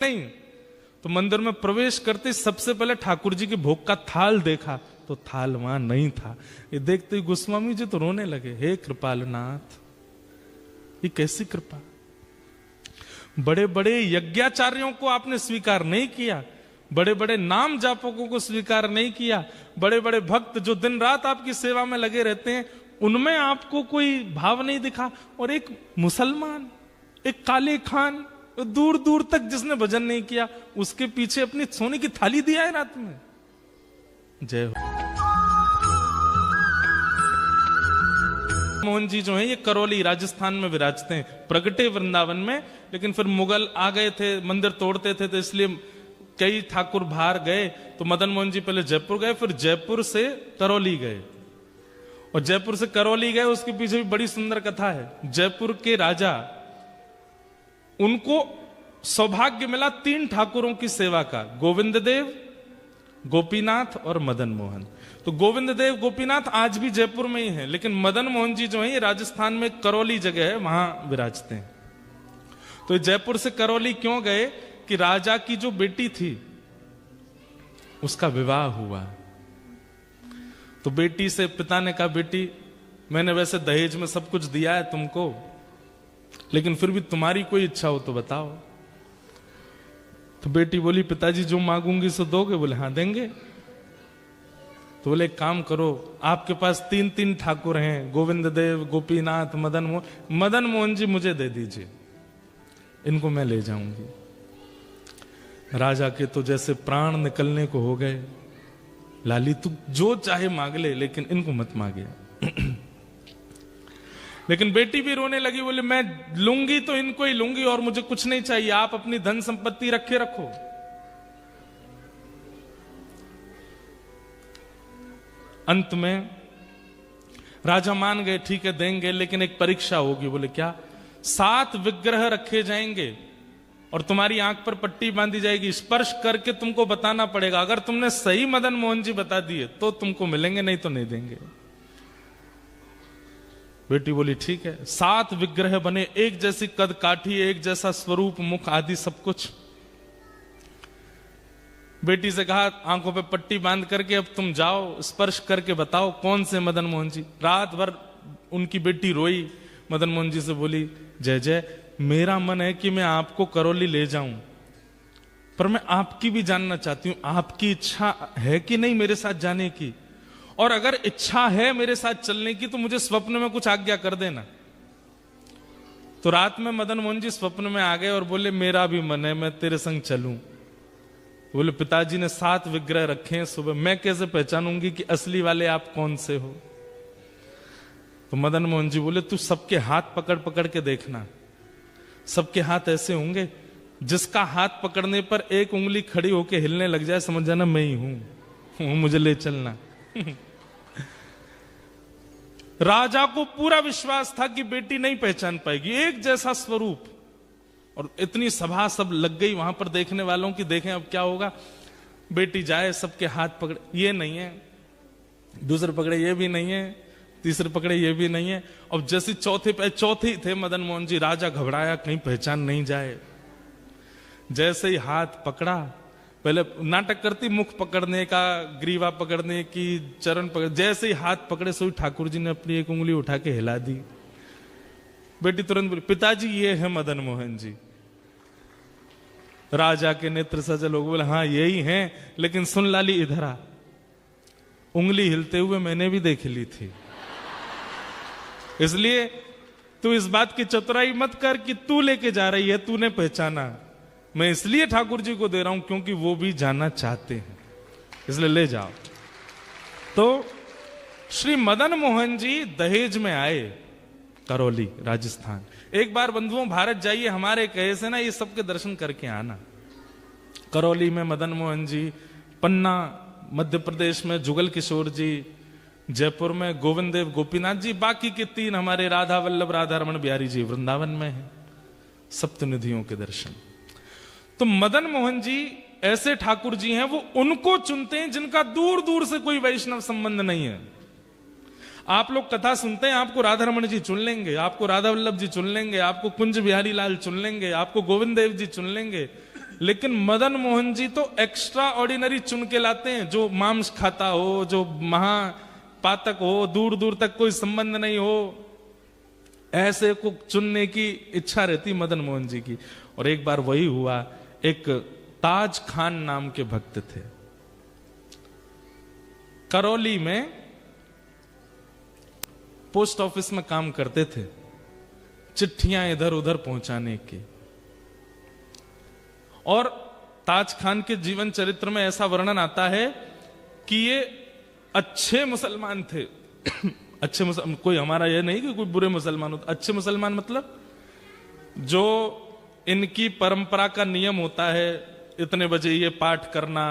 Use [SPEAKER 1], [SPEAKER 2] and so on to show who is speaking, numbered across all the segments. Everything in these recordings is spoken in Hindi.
[SPEAKER 1] नहीं। तो मंदिर में प्रवेश करते सबसे पहले ठाकुर जी के भोग का थाल देखा तो थाल वहां नहीं था। ये देखते ही गोस्वामी जी तो रोने लगे, हे कृपालनाथ, ये कैसी कृपा! बड़े बड़े यज्ञाचार्यों को आपने स्वीकार नहीं किया, बड़े बड़े नाम जापकों को स्वीकार नहीं किया, बड़े बड़े भक्त जो दिन रात आपकी सेवा में लगे रहते हैं उनमें आपको कोई भाव नहीं दिखा, और एक मुसलमान, एक काले खान, दूर दूर तक जिसने भजन नहीं किया, उसके पीछे अपनी सोने की थाली दिया है रात में। जय हो। मोहन जी जो है ये करौली राजस्थान में विराजते हैं, प्रगटे वृंदावन में, लेकिन फिर मुगल आ गए थे, मंदिर तोड़ते थे, तो इसलिए कई ठाकुर बाहर गए। तो मदन मोहन जी पहले जयपुर गए, फिर जयपुर से करौली गए, और जयपुर से करौली गए, उसके पीछे भी बड़ी सुंदर कथा है। जयपुर के राजा, उनको सौभाग्य मिला 3 ठाकुरों की सेवा का, गोविंद देव, गोपीनाथ और मदन मोहन। तो गोविंद देव गोपीनाथ आज भी जयपुर में ही हैं, लेकिन मदन मोहन जी जो है ये राजस्थान में करौली जगह है, वहां विराजते हैं। तो जयपुर से करौली क्यों गए कि राजा की जो बेटी थी उसका विवाह हुआ। तो बेटी से पिता ने कहा, बेटी मैंने वैसे दहेज में सब कुछ दिया है तुमको, लेकिन फिर भी तुम्हारी कोई इच्छा हो तो बताओ। तो बेटी बोली, पिताजी जो मांगूंगी सो दोगे? बोले हाँ देंगे। तो बोले एक काम करो, आपके पास 3 ठाकुर हैं, गोविंद देव, गोपीनाथ, मदन मोहन, मदन मोहन जी मुझे दे दीजिए, इनको मैं ले जाऊंगी। राजा के तो जैसे प्राण निकलने को हो गए, लाली तू जो चाहे मांग ले, लेकिन इनको मत मांगे। लेकिन बेटी भी रोने लगी, बोले मैं लूंगी तो इनको ही लूंगी और मुझे कुछ नहीं चाहिए, आप अपनी धन संपत्ति रखे रखो। अंत में राजा मान गए, ठीक है देंगे, लेकिन एक परीक्षा होगी। बोले क्या? 7 विग्रह रखे जाएंगे और तुम्हारी आंख पर पट्टी बांधी जाएगी, स्पर्श करके तुमको बताना पड़ेगा। अगर तुमने सही मदन मोहन जी बता दिए तो तुमको मिलेंगे, नहीं तो नहीं देंगे। बेटी बोली ठीक है। 7 विग्रह बने, एक जैसी कद काठी, एक जैसा स्वरूप, मुख आदि सब कुछ। बेटी से कहा आंखों पे पट्टी बांध करके अब तुम जाओ, स्पर्श करके बताओ कौन से मदन मोहन जी। रात भर उनकी बेटी रोई, मदन मोहन जी से बोली, जय जय, मेरा मन है कि मैं आपको करौली ले जाऊं, पर मैं आपकी भी जानना चाहती हूं, आपकी इच्छा है कि नहीं मेरे साथ जाने की? और अगर इच्छा है मेरे साथ चलने की तो मुझे स्वप्न में कुछ आज्ञा कर देना। तो रात में मदन मोहन जी स्वप्न में आ गए और बोले मेरा भी मन है, मैं तेरे संग चलूं। बोले पिताजी ने 7 विग्रह रखे हैं, सुबह मैं कैसे पहचानूंगी कि असली वाले आप कौन से हो? तो मदन मोहन जी बोले तू सबके हाथ पकड़ पकड़ के देखना, सबके हाथ ऐसे होंगे, जिसका हाथ पकड़ने पर एक उंगली खड़ी होके हिलने लग जाए समझ जाना मैं ही हूं, मुझे ले चलना। राजा को पूरा विश्वास था कि बेटी नहीं पहचान पाएगी, एक जैसा स्वरूप, और इतनी सभा सब लग गई वहां पर देखने वालों की, देखें अब क्या होगा। बेटी जाए, सबके हाथ पकड़े, ये नहीं है, दूसरे पकड़े ये भी नहीं है, तीसरे पकड़े ये भी नहीं है, और जैसे चौथे ही थे मदन मोहन जी, राजा घबराया कहीं पहचान नहीं जाए। जैसे ही हाथ पकड़ा, पहले नाटक करती मुख पकड़ने का, ग्रीवा पकड़ने की, चरण पकड़, जैसे ही हाथ पकड़े सोई ठाकुर जी ने अपनी एक उंगली उठा के हिला दी। बेटी तुरंत बोली पिताजी ये है मदन मोहन जी। राजा के नेत्र सजल हो गए, बोले हाँ यही हैं, लेकिन सुन लाली इधर आ, उंगली हिलते हुए मैंने भी देख ली थी, इसलिए तू इस बात की चतुराई मत कर कि तू लेके जा रही है, तूने पहचाना, मैं इसलिए ठाकुर जी को दे रहा हूं क्योंकि वो भी जाना चाहते हैं, इसलिए ले जाओ। तो श्री मदन मोहन जी दहेज में आए, करौली राजस्थान। एक बार बंधुओं भारत जाइए, हमारे कहे से ना ये सबके दर्शन करके आना। करौली में मदन मोहन जी, पन्ना मध्य प्रदेश में जुगल किशोर जी, जयपुर में गोविंद देव गोपीनाथ जी, बाकी के 3 हमारे राधा वल्लभ राधा रमन बिहारी जी वृंदावन में है, सप्तनिधियों के दर्शन। तो मदन मोहन जी ऐसे ठाकुर जी हैं, वो उनको चुनते हैं जिनका दूर दूर से कोई वैष्णव संबंध नहीं है। आप लोग कथा सुनते हैं, आपको राधा रमन जी चुन लेंगे, आपको राधा वल्लभ जी चुन लेंगे, आपको कुंज बिहारी लाल चुन लेंगे, आपको गोविंद देव जी चुन लेंगे, लेकिन मदन मोहन जी तो एक्स्ट्रा ऑर्डिनरी चुन के लाते हैं, जो मांस खाता हो, जो महापातक हो, दूर दूर तक कोई संबंध नहीं हो, ऐसे को चुनने की इच्छा रहती मदन मोहन जी की। और एक बार वही हुआ, एक ताज खान नाम के भक्त थे, करौली में पोस्ट ऑफिस में काम करते थे, चिट्ठियां इधर उधर पहुंचाने की। और ताज खान के जीवन चरित्र में ऐसा वर्णन आता है कि ये अच्छे मुसलमान थे। अच्छे मुसलमान, कोई हमारा ये नहीं कि कोई बुरे मुसलमान होते, अच्छे मुसलमान मतलब जो इनकी परंपरा का नियम होता है, इतने बजे ये पाठ करना,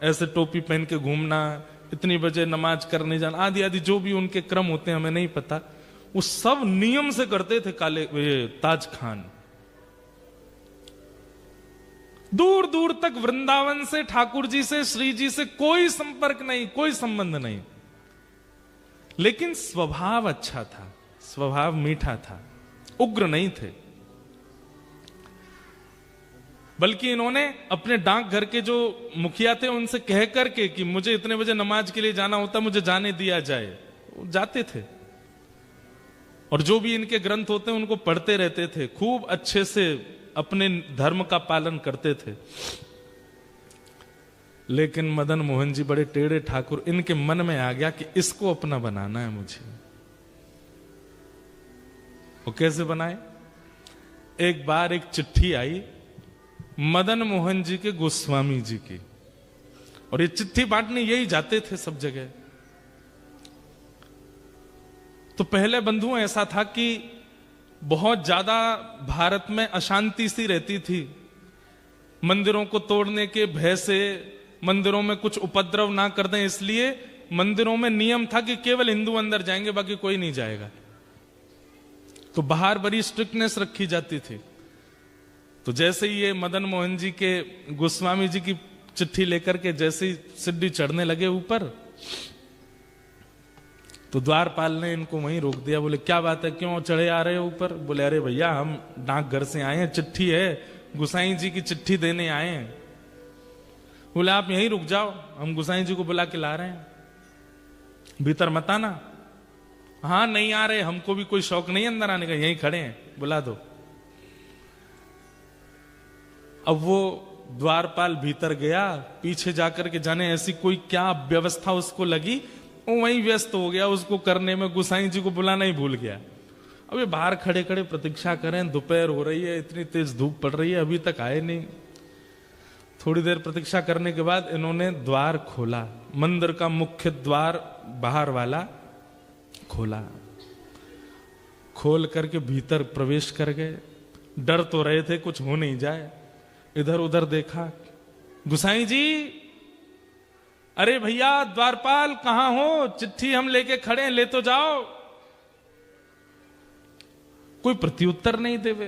[SPEAKER 1] ऐसे टोपी पहन के घूमना, इतनी बजे नमाज करने जाना, आदि आदि जो भी उनके क्रम होते हैं हमें नहीं पता, वो सब नियम से करते थे ताज खान। दूर दूर तक वृंदावन से, ठाकुर जी से, श्री जी से कोई संपर्क नहीं, कोई संबंध नहीं, लेकिन स्वभाव अच्छा था, स्वभाव मीठा था, उग्र नहीं थे। बल्कि इन्होंने अपने डाकघर के जो मुखिया थे उनसे कह करके कि मुझे इतने बजे नमाज के लिए जाना होता, मुझे जाने दिया जाए, वो जाते थे। और जो भी इनके ग्रंथ होते हैं उनको पढ़ते रहते थे, खूब अच्छे से अपने धर्म का पालन करते थे। लेकिन मदन मोहन जी बड़े टेढ़े ठाकुर, इनके मन में आ गया कि इसको अपना बनाना है मुझे। वो कैसे बनाए? एक बार एक चिट्ठी आई मदन मोहन जी के गोस्वामी जी की, और ये चिट्ठी बांटने यही जाते थे सब जगह। तो पहले बंधुओं ऐसा था कि बहुत ज्यादा भारत में अशांति सी रहती थी, मंदिरों को तोड़ने के भय से, मंदिरों में कुछ उपद्रव ना कर दें इसलिए मंदिरों में नियम था कि केवल हिंदू अंदर जाएंगे, बाकी कोई नहीं जाएगा। तो बाहर बड़ी स्ट्रिक्टनेस रखी जाती थी। तो जैसे ही ये मदन मोहन जी के गोस्वामी जी की चिट्ठी लेकर के जैसे ही सीढ़ी चढ़ने लगे ऊपर, तो द्वारपाल ने इनको वहीं रोक दिया। बोले क्या बात है, क्यों चढ़े आ रहे हो ऊपर? बोले अरे भैया हम डाकघर से आए हैं, चिट्ठी है, गुसाई जी की चिट्ठी देने आए हैं। बोले आप यहीं रुक जाओ, हम गुसाई जी को बुला के ला रहे हैं, भीतर मत आना। हाँ नहीं आ रहे, हमको भी कोई शौक नहीं अंदर आने का, यहीं खड़े हैं, बुला दो। अब वो द्वारपाल भीतर गया, पीछे जाकर के जाने ऐसी कोई क्या व्यवस्था उसको लगी, वो वहीं व्यस्त हो गया उसको करने में, गुसाई जी को बुलाना ही भूल गया। अब ये बाहर खड़े खड़े प्रतीक्षा करें, दोपहर हो रही है, इतनी तेज धूप पड़ रही है, अभी तक आए नहीं। थोड़ी देर प्रतीक्षा करने के बाद इन्होंने द्वार खोला, मंदिर का मुख्य द्वार बाहर वाला खोला, खोल करके भीतर प्रवेश कर गए। डर तो रहे थे कुछ हो नहीं जाए, इधर उधर देखा, गुसाई जी, अरे भैया द्वारपाल कहां हो, चिट्ठी हम लेके खड़े हैं, ले तो जाओ। कोई प्रत्युत्तर नहीं देवे।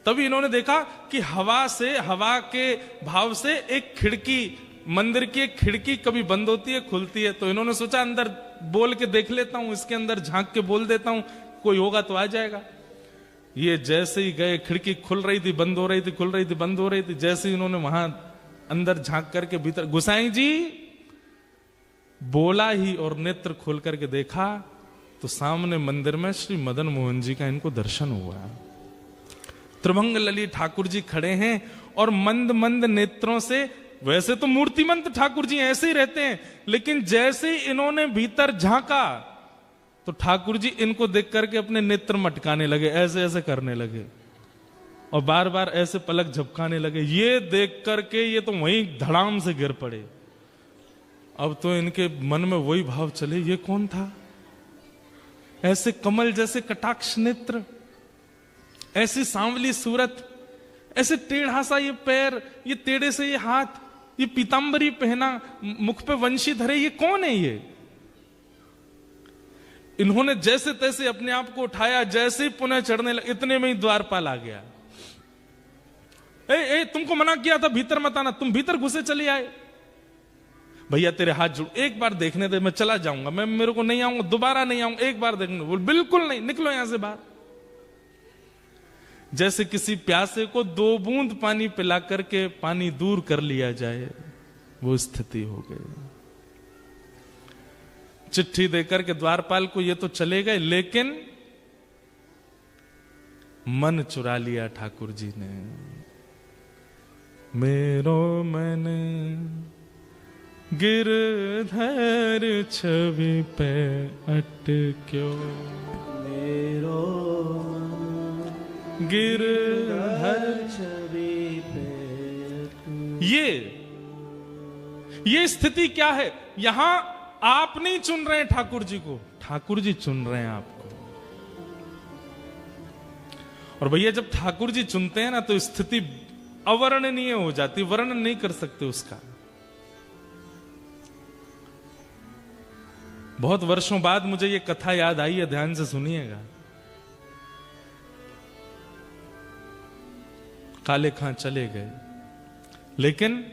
[SPEAKER 1] तभी इन्होंने देखा कि हवा से, हवा के भाव से एक खिड़की, मंदिर की एक खिड़की कभी बंद होती है खुलती है, तो इन्होंने सोचा अंदर बोल के देख लेता हूं, इसके अंदर झांक के बोल देता हूं, कोई होगा तो आ जाएगा। ये जैसे ही गए, खिड़की खुल रही थी, बंद हो रही थी, खुल रही थी, बंद हो रही थी। जैसे ही इन्होंने वहां अंदर झांक करके भीतर, गुसाई जी बोला ही और नेत्र खोल करके देखा तो सामने मंदिर में श्री मदन मोहन जी का इनको दर्शन हुआ। त्रिभंग ललित ठाकुर जी खड़े हैं और मंद मंद नेत्रों से, वैसे तो मूर्तिमंत ठाकुर जी ऐसे ही रहते हैं, लेकिन जैसे ही इन्होंने भीतर झांका तो ठाकुर जी इनको देख करके अपने नेत्र मटकाने लगे, ऐसे ऐसे करने लगे और बार बार ऐसे पलक झपकाने लगे। ये देख करके ये तो वहीं धड़ाम से गिर पड़े। अब तो इनके मन में वही भाव चले, ये कौन था? ऐसे कमल जैसे कटाक्ष नेत्र, ऐसी सांवली सूरत, ऐसे टेढ़ा सा ये पैर, ये टेढ़े से ये हाथ, ये पीतांबरी पहना, मुख पे वंशी धरे, ये कौन है ये? इन्होंने जैसे तैसे अपने आप को उठाया, जैसे ही पुनः चढ़ने लगे, इतने में ही द्वारपाल आ गया। ए, तुमको मना किया था भीतर मत आना, तुम भीतर घुसे चले आए। भैया तेरे हाथ जुड़, एक बार देखने दे, मैं चला जाऊंगा, मैं मेरे को नहीं आऊंगा, दोबारा नहीं आऊंगा, एक बार देखने। बोल बिल्कुल नहीं, निकलो यहां से बाहर। जैसे किसी प्यासे को 2 बूंद पानी पिला करके पानी दूर कर लिया जाए, वो स्थिति हो गई। चिट्ठी देकर के द्वारपाल को ये तो चले गए, लेकिन मन चुरा लिया ठाकुर जी ने। मेरो मन गिरधर छवि पे अटक्यो,
[SPEAKER 2] मेरो
[SPEAKER 1] गिरधर
[SPEAKER 2] छवि पे।
[SPEAKER 1] ये स्थिति क्या है? यहां आप नहीं चुन रहे हैं ठाकुर जी को, ठाकुर जी चुन रहे हैं आपको। और भैया जब ठाकुर जी चुनते हैं ना, तो स्थिति अवर्णनीय हो जाती, वर्णन नहीं कर सकते उसका। बहुत वर्षों बाद मुझे ये कथा याद आई है, ध्यान से सुनिएगा। काले खां चले गए, लेकिन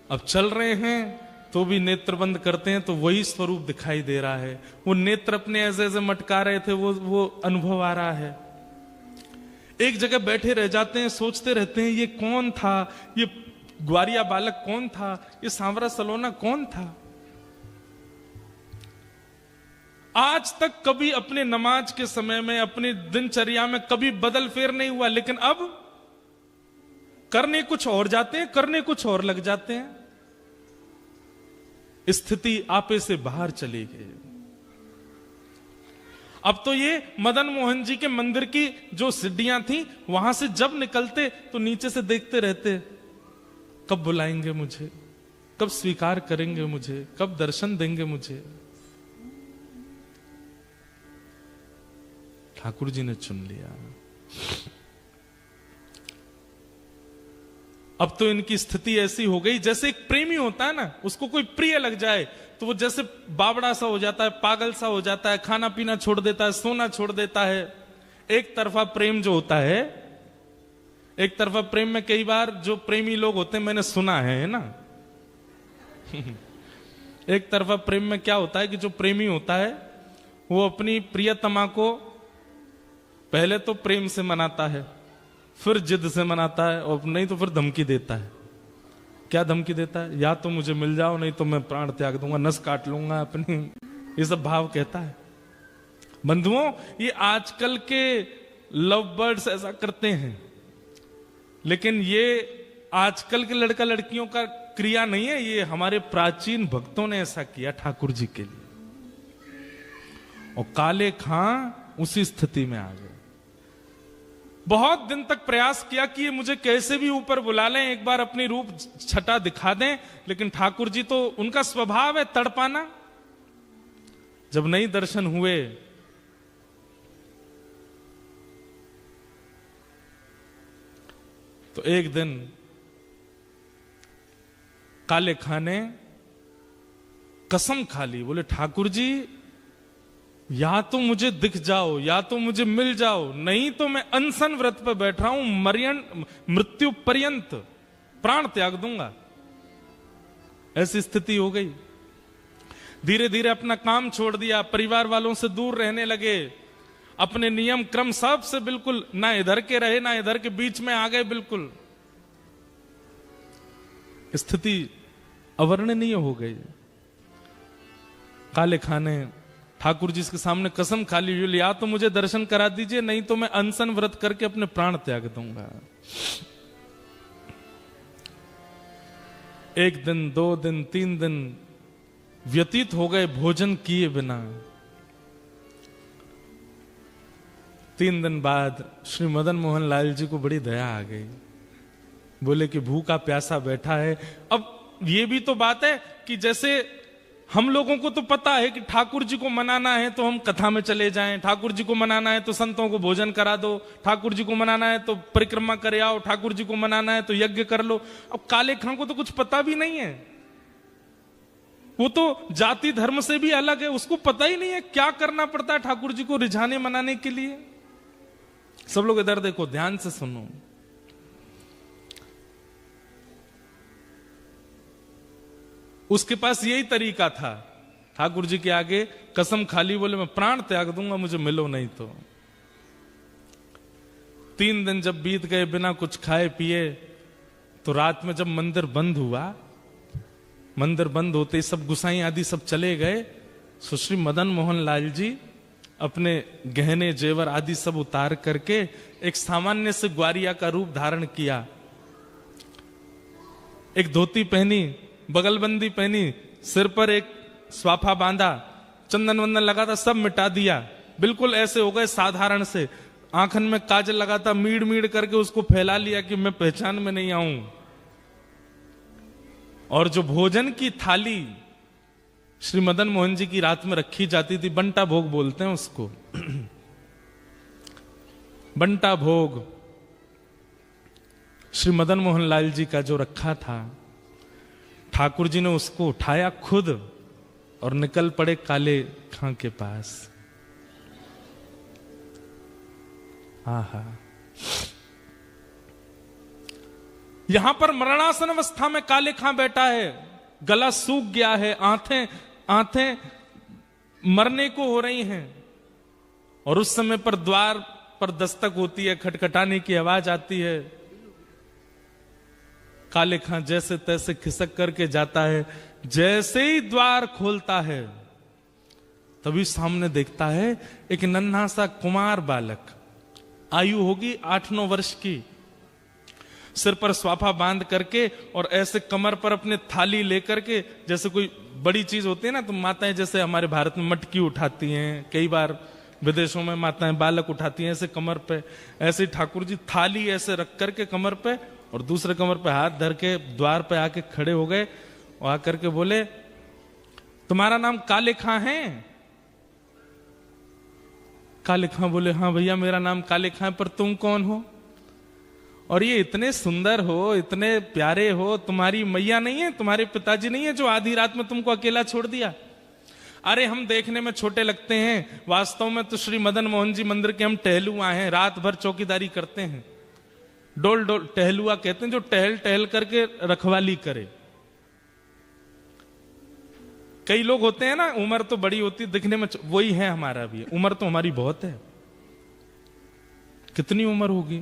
[SPEAKER 1] अब चल रहे हैं तो भी नेत्र बंद करते हैं तो वही स्वरूप दिखाई दे रहा है। वो नेत्र अपने ऐसे ऐसे मटका रहे थे, वो अनुभव आ रहा है। एक जगह बैठे रह जाते हैं, सोचते रहते हैं, ये कौन था, ये ग्वारिया बालक कौन था, ये सांवरा सलोना कौन था। आज तक कभी अपने नमाज के समय में, अपनी दिनचर्या में कभी बदल फेर नहीं हुआ, लेकिन अब करने कुछ और जाते हैं, करने कुछ और लग जाते हैं। स्थिति आपे से बाहर चली गई। अब तो ये मदन मोहन जी के मंदिर की जो सीढ़ियां थी, वहां से जब निकलते तो नीचे से देखते रहते, कब बुलाएंगे मुझे, कब स्वीकार करेंगे मुझे, कब दर्शन देंगे मुझे। ठाकुर जी ने चुन लिया। अब तो इनकी स्थिति ऐसी हो गई, जैसे एक प्रेमी होता है ना, उसको कोई प्रिय लग जाए तो वो जैसे बावड़ा सा हो जाता है, पागल सा हो जाता है, खाना पीना छोड़ देता है, सोना छोड़ देता है। एक तरफा प्रेम जो होता है, एक तरफा प्रेम में कई बार जो प्रेमी लोग होते हैं, मैंने सुना है ना एक तरफा प्रेम में क्या होता है कि जो प्रेमी होता है वो अपनी प्रियतमा को पहले तो प्रेम से मनाता है, फिर जिद से मनाता है, और नहीं तो फिर धमकी देता है। क्या धमकी देता है? या तो मुझे मिल जाओ, नहीं तो मैं प्राण त्याग दूंगा, नस काट लूंगा अपनी, ये सब भाव कहता है। बंधुओं, ये आजकल के लव बर्ड्स ऐसा करते हैं, लेकिन ये आजकल के लड़का लड़कियों का क्रिया नहीं है, ये हमारे प्राचीन भक्तों ने ऐसा किया ठाकुर जी के लिए। और काले खां उसी स्थिति में आ गए। बहुत दिन तक प्रयास किया कि ये मुझे कैसे भी ऊपर बुला लें, एक बार अपनी रूप छटा दिखा दें, लेकिन ठाकुर जी तो, उनका स्वभाव है तड़पाना। जब नहीं दर्शन हुए तो एक दिन काले खां ने कसम खा ली, बोले ठाकुर जी या तो मुझे दिख जाओ, या तो मुझे मिल जाओ, नहीं तो मैं अनशन व्रत पर बैठ रहा हूं, मृत्यु पर्यंत प्राण त्याग दूंगा। ऐसी स्थिति हो गई। धीरे धीरे अपना काम छोड़ दिया, परिवार वालों से दूर रहने लगे, अपने नियम क्रम सब से बिल्कुल ना इधर के रहे ना इधर के, बीच में आ गए बिल्कुल। स्थिति अवर्णनीय हो गई। काले खां ने ठाकुर जी के सामने कसम खा ली, या तो मुझे दर्शन करा दीजिए, नहीं तो मैं अनशन व्रत करके अपने प्राण त्याग दूंगा। 1 दिन 2 दिन 3 दिन व्यतीत हो गए भोजन किए बिना। 3 दिन बाद श्री मदन मोहन लाल जी को बड़ी दया आ गई, बोले कि भूखा प्यासा बैठा है। अब ये भी तो बात है कि जैसे हम लोगों को तो पता है कि ठाकुर जी को मनाना है तो हम कथा में चले जाएं, ठाकुर जी को मनाना है तो संतों को भोजन करा दो, ठाकुर जी को मनाना है तो परिक्रमा करे आओ, ठाकुर जी को मनाना है तो यज्ञ कर लो। अब काले खां को तो कुछ पता भी नहीं है, वो तो जाति धर्म से भी अलग है, उसको पता ही नहीं है क्या करना पड़ता है ठाकुर जी को रिझाने मनाने के लिए। सब लोग इधर देखो, ध्यान से सुनो। उसके पास यही तरीका था, ठाकुर जी के आगे कसम खाली, बोले मैं प्राण त्याग दूंगा, मुझे मिलो नहीं तो। 3 दिन जब बीत गए बिना कुछ खाए पिए, तो रात में जब मंदिर बंद हुआ, मंदिर बंद होते ही सब गुसाई आदि सब चले गए, सुश्री मदन मोहन लाल जी अपने गहने जेवर आदि सब उतार करके एक सामान्य से ग्वारिया का रूप धारण किया। एक धोती पहनी, बगलबंदी पहनी, सिर पर एक स्वाफा बांधा, चंदन वंदन लगा था, सब मिटा दिया, बिल्कुल ऐसे हो गए साधारण से। आंखन में काजल लगा था, मीड़ मीड़ करके उसको फैला लिया कि मैं पहचान में नहीं आऊं। और जो भोजन की थाली श्री मदन मोहन जी की रात में रखी जाती थी, बंटा भोग बोलते हैं उसको, बंटा भोग श्री मदन मोहन लाल जी का जो रखा था, ठाकुर जी ने उसको उठाया खुद और निकल पड़े काले खां के पास। आहा, यहां पर मरणासन अवस्था में काले खां बैठा है, गला सूख गया है, आंखें मरने को हो रही हैं, और उस समय पर द्वार पर दस्तक होती है, खटखटाने की आवाज आती है। काले खां जैसे तैसे खिसक करके जाता है, जैसे ही द्वार खोलता है तभी सामने देखता है एक नन्हा सा कुमार बालक, आयु होगी 8-9 वर्ष की, सिर पर स्वाफा बांध करके और ऐसे कमर पर अपने थाली लेकर के, जैसे कोई बड़ी चीज होती है ना, तो माताएं जैसे हमारे भारत में मटकी उठाती हैं, कई बार विदेशों में माताएं बालक उठाती हैं ऐसे कमर पे, ऐसे ठाकुर जी थाली ऐसे रख करके कमर पे और दूसरे कमर पे हाथ धर के द्वार पे आके खड़े हो गए और आकर के बोले, तुम्हारा नाम काले खां है? काले खां बोले, हाँ भैया मेरा नाम काले खां, पर तुम कौन हो? और ये इतने सुंदर हो, इतने प्यारे हो, तुम्हारी मैया नहीं है, तुम्हारे पिताजी नहीं है जो आधी रात में तुमको अकेला छोड़ दिया? अरे हम देखने में छोटे लगते हैं, वास्तव में तो श्री मदन मोहन जी मंदिर के हम टहलुआ हैं, रात भर चौकीदारी करते हैं। डोल डोल टहलुआ कहते हैं जो टहल टहल करके रखवाली करे। कई लोग होते हैं ना, उम्र तो बड़ी होती है दिखने में, वही है हमारा भी, उम्र तो हमारी बहुत है। कितनी उम्र होगी?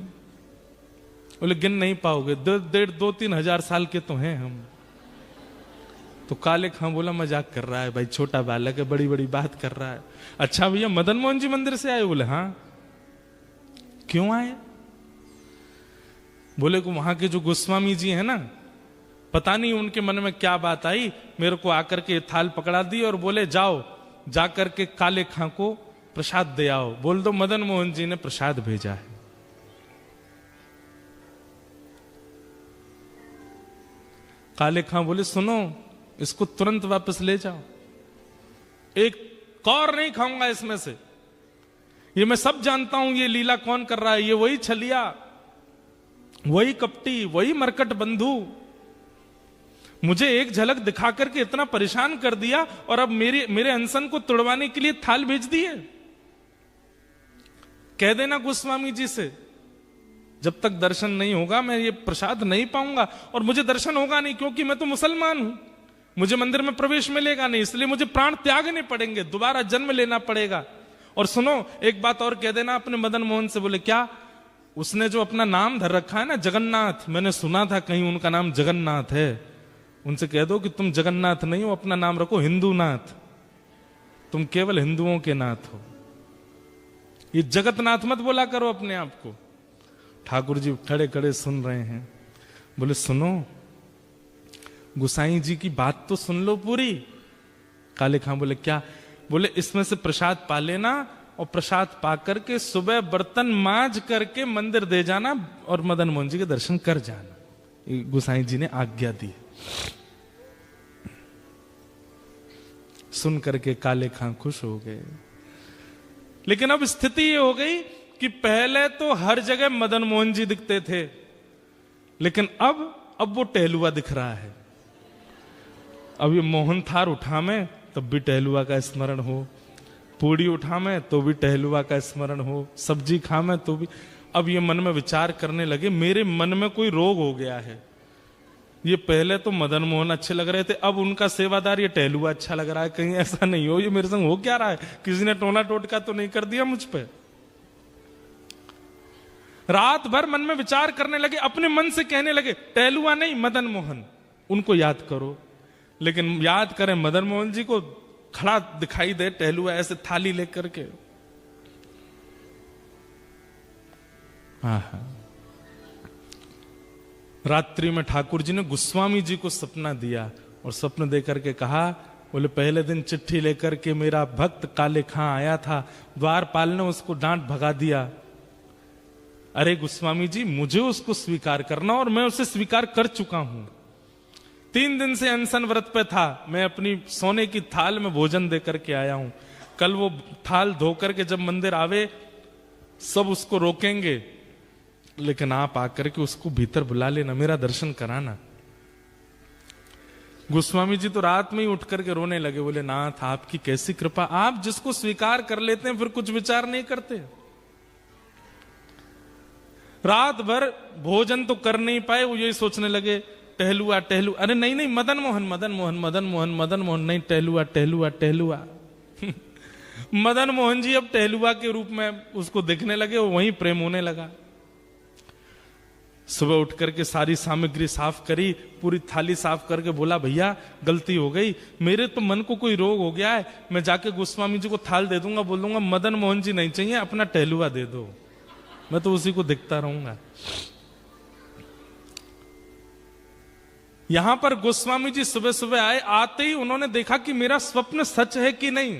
[SPEAKER 1] बोले गिन नहीं पाओगे, 2-3 हजार साल के तो हैं हम। तो काले खां बोला मजाक कर रहा है भाई, छोटा बालक है, बड़ी बड़ी बात कर रहा है। अच्छा भैया मदन मोहन जी मंदिर से आए? बोले हाँ। क्यों आए? बोले को वहां के जो गोस्वामी जी हैं ना, पता नहीं उनके मन में क्या बात आई, मेरे को आकर के थाल पकड़ा दी और बोले जाओ जाकर के काले खां को प्रसाद दे आओ, बोल दो मदन मोहन जी ने प्रसाद भेजा है। काले खां बोले सुनो, इसको तुरंत वापस ले जाओ, एक कौर नहीं खाऊंगा इसमें से, ये मैं सब जानता हूं ये लीला कौन कर रहा है, ये वही छलिया, वही कपटी, वही मरकट बंधु, मुझे एक झलक दिखा करके इतना परेशान कर दिया और अब मेरे अनशन को तुड़वाने के लिए थाल भेज दिए। कह देना गोस्वामी जी से, जब तक दर्शन नहीं होगा मैं ये प्रसाद नहीं पाऊंगा, और मुझे दर्शन होगा नहीं क्योंकि मैं तो मुसलमान हूं, मुझे मंदिर में प्रवेश मिलेगा नहीं, इसलिए मुझे प्राण त्यागने पड़ेंगे, दोबारा जन्म लेना पड़ेगा। और सुनो एक बात और कह देना अपने मदन मोहन से। बोले क्या? उसने जो अपना नाम धर रखा है ना जगन्नाथ, मैंने सुना था कहीं उनका नाम जगन्नाथ है, उनसे कह दो कि तुम जगन्नाथ नहीं हो, अपना नाम रखो हिंदूनाथ, तुम केवल हिंदुओं के नाथ हो, ये जगतनाथ मत बोला करो अपने आप को। ठाकुर जी खड़े खड़े सुन रहे हैं। बोले सुनो गुसाई जी की बात तो सुन लो पूरी। काले खां बोले क्या? बोले इसमें से प्रसाद पा लेना और प्रसाद पा करके सुबह बर्तन मांज करके मंदिर दे जाना और मदन मोहन जी के दर्शन कर जाना। गुसाई जी ने आज्ञा दी। सुन करके काले खां खुश हो गए। लेकिन अब स्थिति ये हो गई कि पहले तो हर जगह मदन मोहन जी दिखते थे, लेकिन अब वो टहलुआ दिख रहा है। अब ये मोहन थार उठा में तब भी टहलुआ का स्मरण हो, पूड़ी उठा में तो भी टहलुआ का स्मरण हो, सब्जी खा में तो भी। अब ये मन में विचार करने लगे मेरे मन में कोई रोग हो गया है, ये पहले तो मदन मोहन अच्छे लग रहे थे, अब उनका सेवादार ये टहलुआ अच्छा लग रहा है, कहीं ऐसा नहीं हो ये मेरे संग हो क्या रहा है, किसी ने टोना टोटका तो नहीं कर दिया मुझ पे। रात भर मन में विचार करने लगे, अपने मन से कहने लगे, टहलुआ नहीं मदन मोहन, उनको याद करो। लेकिन याद करें मदन मोहन जी को, खड़ा दिखाई दे टहलुआ ऐसे थाली लेकर के। रात्रि में ठाकुर जी ने गोस्वामी जी को सपना दिया और स्वप्न देकर के कहा, बोले पहले दिन चिट्ठी लेकर के मेरा भक्त काले खां आया था, द्वारपाल ने उसको डांट भगा दिया। अरे गोस्वामी जी, मुझे उसको स्वीकार करना और मैं उसे स्वीकार कर चुका हूं। 3 दिन से अनशन व्रत पे था, मैं अपनी सोने की थाल में भोजन देकर के आया हूं। कल वो थाल धोकर के जब मंदिर आवे सब उसको रोकेंगे, लेकिन आप आकर के उसको भीतर बुला लेना, मेरा दर्शन कराना। गोस्वामी जी तो रात में ही उठ करके रोने लगे, बोले नाथ आपकी कैसी कृपा, आप जिसको स्वीकार कर लेते हैं फिर कुछ विचार नहीं करते। रात भर भोजन तो कर नहीं पाए, वो यही सोचने लगे टहलुआ टहलुआ, अरे नहीं नहीं मदन मोहन मदन मोहन मदन मोहन मदन मोहन, नहीं टहलुआ टहलुआ टहलुआ। मदन मोहन जी अब टहलुआ के रूप में उसको देखने लगे, वो वहीं प्रेम होने लगा। सुबह उठ करके सारी सामग्री साफ करी, पूरी थाली साफ करके बोला भैया गलती हो गई, मेरे तो मन को कोई रोग हो गया है, मैं जाके गोस्वामी जी को थाल दे दूंगा, बोल दूंगा मदन मोहन जी नहीं चाहिए, अपना टहलुआ दे दो, मैं तो उसी को देखता रहूंगा। यहां पर गोस्वामी जी सुबह सुबह आए, आते ही उन्होंने देखा कि मेरा स्वप्न सच है कि नहीं।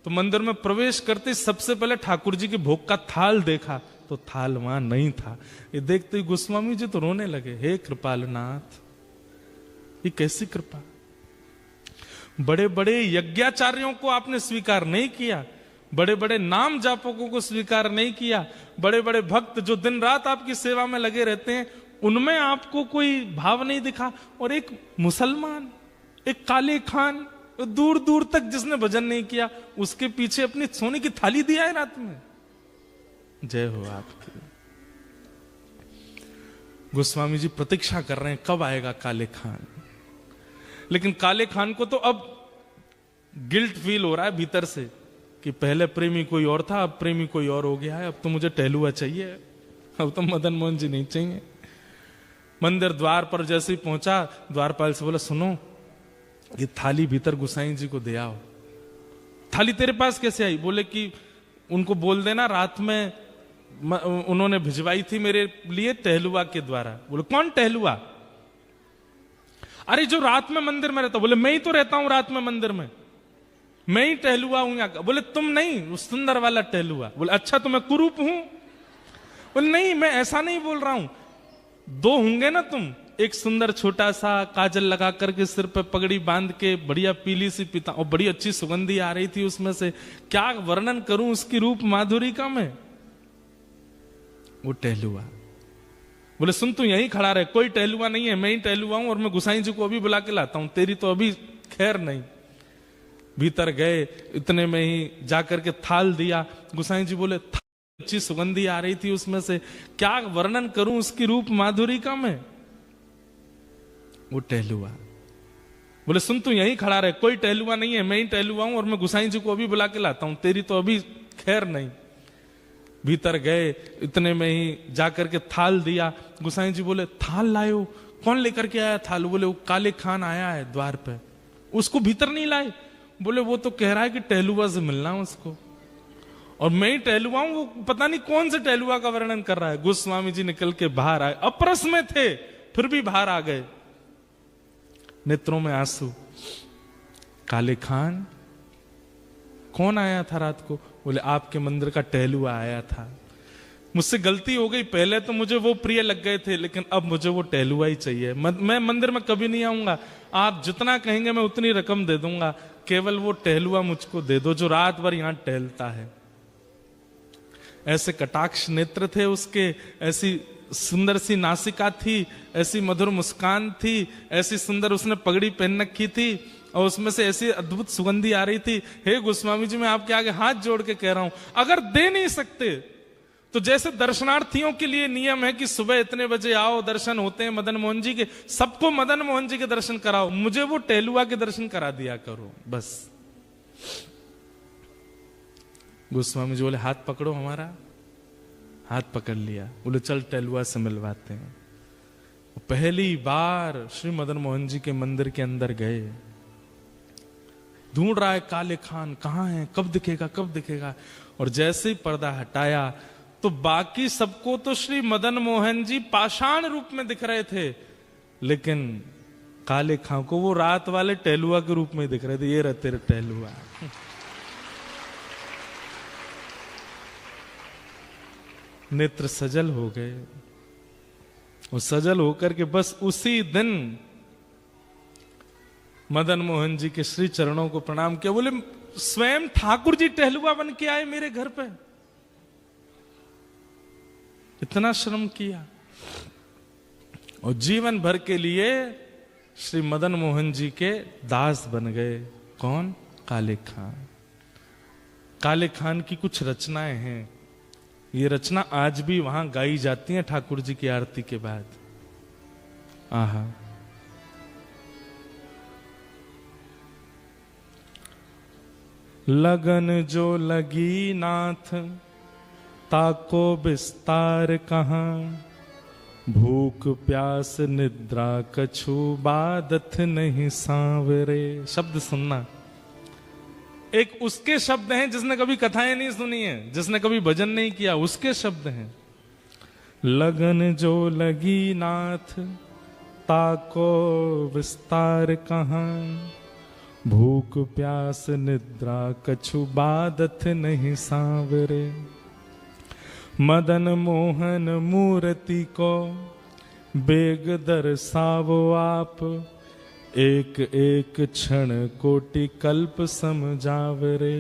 [SPEAKER 1] तो मंदिर में प्रवेश करते सबसे पहले ठाकुर जी के भोग का थाल देखा, तो थाल वहां नहीं था। ये देखते ही गोस्वामी जी तो रोने लगे, हे कृपालनाथ ये कैसी कृपा, बड़े बड़े यज्ञाचार्यों को आपने स्वीकार नहीं किया, बड़े बड़े नाम जापकों को स्वीकार नहीं किया, बड़े बड़े भक्त जो दिन रात आपकी सेवा में लगे रहते हैं उनमें आपको कोई भाव नहीं दिखा, और एक मुसलमान, एक काले खान, दूर दूर तक जिसने भजन नहीं किया, उसके पीछे अपनी सोने की थाली दिया है रात में। जय हो आपकी। गोस्वामी जी प्रतीक्षा कर रहे हैं कब आएगा काले खान, लेकिन काले खान को तो अब गिल्ट फील हो रहा है भीतर से कि पहले प्रेमी कोई और था, अब प्रेमी कोई और हो गया है, अब तो मुझे टहलुआ चाहिए, अब तो मदन मोहन जी नहीं चाहिए। मंदिर द्वार पर जैसे ही पहुंचा, द्वारपाल से बोला सुनो ये थाली भीतर गोसाई जी को दे आओ। थाली तेरे पास कैसे आई? बोले कि उनको बोल देना रात में उन्होंने भिजवाई थी मेरे लिए टहलुआ के द्वारा। बोले कौन टहलुआ? अरे जो रात में मंदिर में रहता। बोले मैं ही तो रहता हूं रात में मंदिर में, मैं ही टहलुआ हूं यहाँ। बोले तुम नहीं, उस सुंदर वाला टहलुआ। बोले अच्छा तो मैं कुरूप हूं? बोले नहीं मैं ऐसा नहीं बोल रहा हूं, दो होंगे ना तुम, एक सुंदर छोटा सा काजल लगा करके सिर पे पगड़ी बांध के बढ़िया पीली सी पिता, और बड़ी अच्छी सुगंधी आ रही थी उसमें से, क्या वर्णन करूं उसकी रूप माधुरी का मैं। वो टहलुआ। बोले सुन तू यहीं खड़ा रहे, कोई टहलुआ नहीं है, मैं ही टहलुआ हूं और मैं गोसाई जी को अभी बुला के लाता हूं, तेरी तो अभी खैर नहीं। भीतर गए, इतने में ही जाकर के थाल दिया। गोसाई जी बोले अच्छी सुगंधी आ रही थी उसमें से, क्या वर्णन करूं उसकी रूप माधुरी का मैं। वो टहलुआ। बोले सुन तू यहीं खड़ा रहे, कोई टहलुआ नहीं है, मैं ही टहलुआ हूं और मैं गोसाई जी को अभी बुला के लाता हूं, तेरी तो अभी खैर नहीं। भीतर गए, इतने में ही जाकर के थाल दिया। गोसाई जी बोले थाल लायो? कौन लेकर के आया थाल? बोले वो काले खान आया है द्वार पे, उसको भीतर नहीं लाए? बोले वो तो कह रहा है कि टहलुआ से मिलना है उसको, और मैं ही टहलुआ हूं, वो पता नहीं कौन से टहलुआ का वर्णन कर रहा है। गोस्वामी जी निकल के बाहर आए, अप्रस में थे फिर भी बाहर आ गए, नेत्रों में आंसू। काले खान कौन आया था रात को? बोले आपके मंदिर का टहलुआ आया था, मुझसे गलती हो गई, पहले तो मुझे वो प्रिय लग गए थे लेकिन अब मुझे वो टहलुआ ही चाहिए, मैं मंदिर में कभी नहीं आऊंगा, आप जितना कहेंगे मैं उतनी रकम दे दूंगा, केवल वो टहलुआ मुझको दे दो जो रात भर यहां टहलता है। ऐसे कटाक्ष नेत्र थे उसके, ऐसी सुंदर सी नासिका थी, ऐसी मधुर मुस्कान थी, ऐसी सुंदर उसने पगड़ी पहन रखी थी और उसमें से ऐसी अद्भुत सुगंधी आ रही थी। हे गोस्वामी जी मैं आपके आगे हाथ जोड़ के कह रहा हूं, अगर दे नहीं सकते तो जैसे दर्शनार्थियों के लिए नियम है कि सुबह इतने बजे आओ, दर्शन होते हैं मदन मोहन जी के, सबको मदन मोहन जी के दर्शन कराओ, मुझे वो टहलुआ के दर्शन करा दिया करो बस। गोस्वामी जी बोले हाथ पकड़ो हमारा। हाथ पकड़ लिया, बोले चल टहलुआ से मिलवाते हैं। पहली बार श्री मदन मोहन जी के मंदिर के अंदर गए, ढूंढ रहा है काले खान कहाँ है, कब दिखेगा कब दिखेगा। और जैसे ही पर्दा हटाया तो बाकी सबको तो श्री मदन मोहन जी पाषाण रूप में दिख रहे थे, लेकिन काले खां को वो रात वाले टहलुआ के रूप में दिख रहे थे। ये रहे तेरे टहलुआ। नेत्र सजल हो गए, और सजल होकर के बस उसी दिन मदन मोहन जी के श्री चरणों को प्रणाम किया। बोले स्वयं ठाकुर जी टहलुआ बन के आए मेरे घर पे, इतना श्रम किया। और जीवन भर के लिए श्री मदन मोहन जी के दास बन गए। कौन? काले खान। काले खान की कुछ रचनाएं हैं, ये रचना आज भी वहां गाई जाती हैं ठाकुर जी की आरती के बाद। आहा, लगन जो लगी नाथ ताको विस्तार कहां, भूख प्यास निद्रा कछु बादत नहीं सांवरे। शब्द सुनना, एक उसके शब्द हैं जिसने कभी कथाएं नहीं सुनी है, जिसने कभी भजन नहीं किया, उसके शब्द हैं। लगन जो लगी नाथ ताको विस्तार कहां, भूख प्यास निद्रा कछु बादत नहीं सांवरे। मदन मोहन मूर्ति को बेग दर्शावो आप, एक एक क्षण कोटि कल्प समझावरे।